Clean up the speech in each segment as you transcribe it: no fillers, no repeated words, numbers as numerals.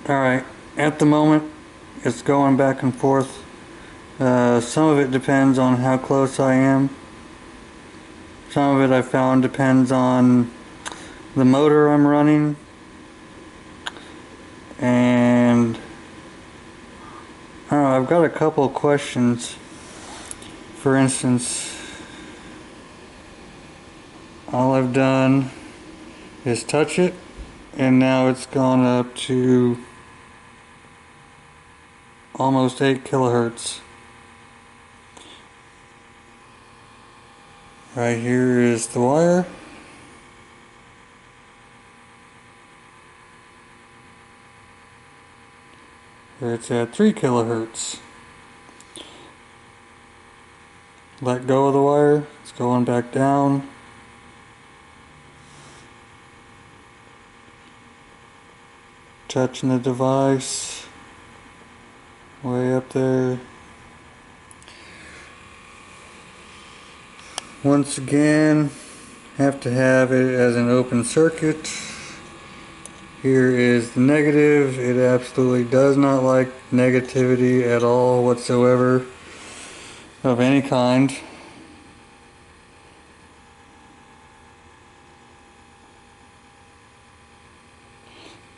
Alright, at the moment it's going back and forth. Some of it depends on how close I am. Some of it I found depends on the motor I'm running. And I don't know, I've got a couple of questions. For instance, all I've done is touch it, and now it's gone up to almost 8 kilohertz. Right here is the wire. It's at 3 kilohertz. Let go of the wire, it's going back down. Touching the device, way up there. Once again, have to have it as an open circuit. Here is the negative. It absolutely does not like negativity at all whatsoever of any kind.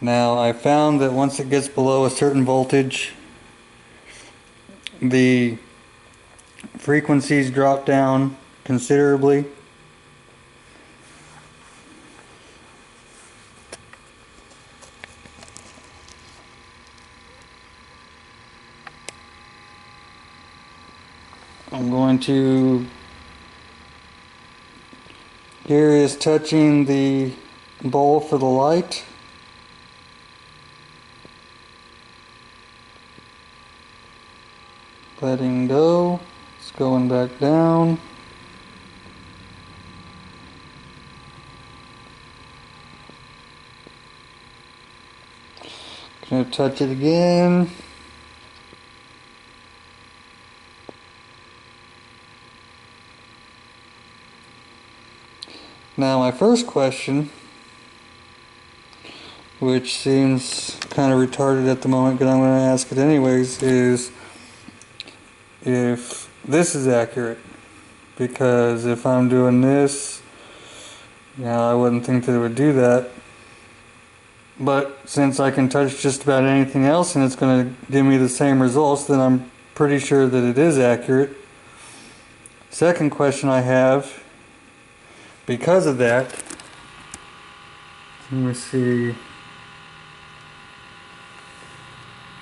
Now I found that once it gets below a certain voltage, the frequencies drop down considerably. I'm going to, here is touching the bowl for the light. Letting go, it's going back down. Gonna touch it again. Now my first question, which seems kind of retarded at the moment, but I'm going to ask it anyways, is if this is accurate. Because if I'm doing this, I wouldn't think that it would do that. But since I can touch just about anything else and it's going to give me the same results, then I'm pretty sure that it is accurate. Second question I have, because of that, let me see,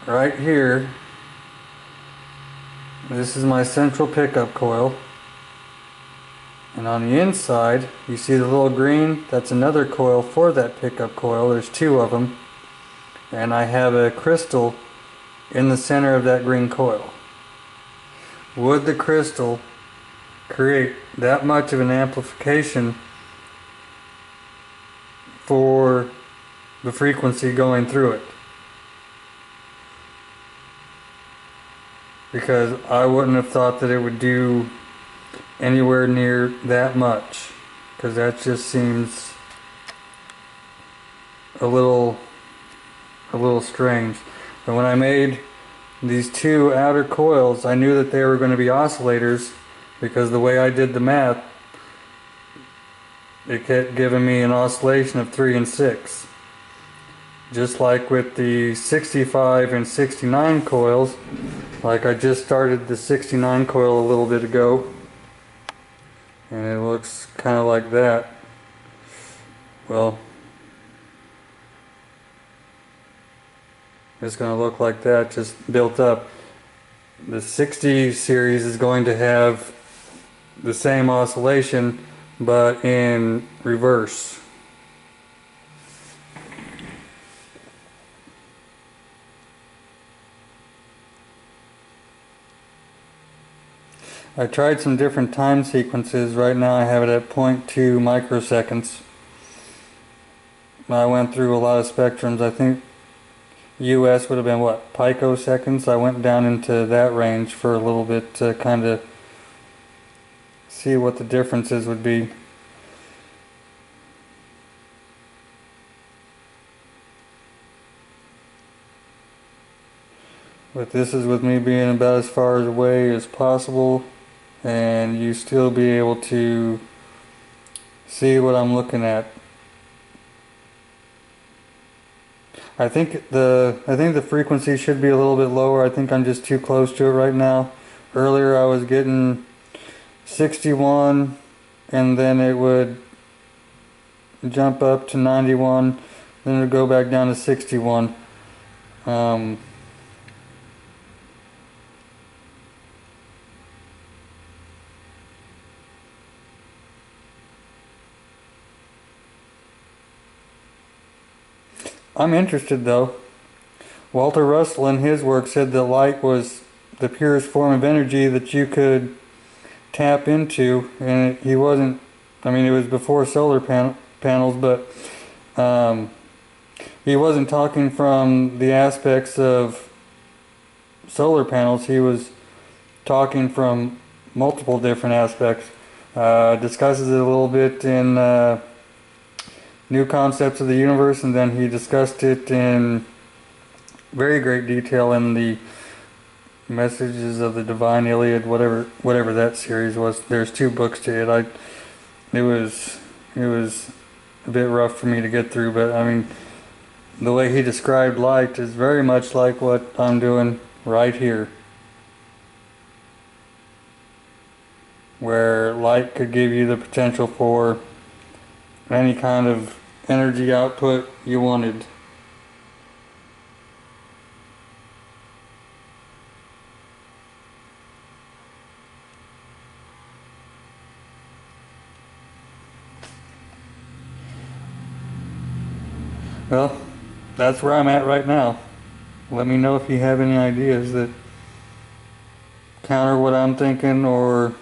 right here, this is my central pickup coil, and on the inside you see the little green, that's another coil for that pickup coil. There's two of them, and I have a crystal in the center of that green coil. Would the crystal create that much of an amplification for the frequency going through it? Because I wouldn't have thought that it would do anywhere near that much, because that just seems a little strange. But when I made these two outer coils, I knew that they were going to be oscillators, because the way I did the math, it kept giving me an oscillation of 3 and 6. Just like with the 65 and 69 coils, like I just started the 69 coil a little bit ago, and it looks kind of like that. Well, it's going to look like that, just built up. The 60 series is going to have the same oscillation, but in reverse. I tried some different time sequences. Right now I have it at 0.2 microseconds. I went through a lot of spectrums. I think US would have been what, picoseconds? I went down into that range for a little bit to kind of see what the differences would be. But this is with me being about as far away as possible, and you still be able to see what I'm looking at. I think the frequency should be a little bit lower. I think I'm just too close to it right now. Earlier I was getting 61, and then it would jump up to 91, then it would go back down to 61. I'm interested though. Walter Russell in his work said that light was the purest form of energy that you could tap into, and he wasn't, I mean, it was before solar panels, but he wasn't talking from the aspects of solar panels. He was talking from multiple different aspects. Discusses it a little bit in New Concepts of the Universe, and then he discussed it in very great detail in the Messages of the Divine Iliad, whatever that series was. There's 2 books to it. It was a bit rough for me to get through, but I mean, the way he described light is very much like what I'm doing right here, where light could give you the potential for any kind of energy output you wanted. Well, that's where I'm at right now. Let me know if you have any ideas that counter what I'm thinking, or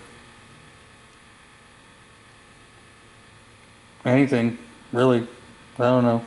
anything, really. I don't know.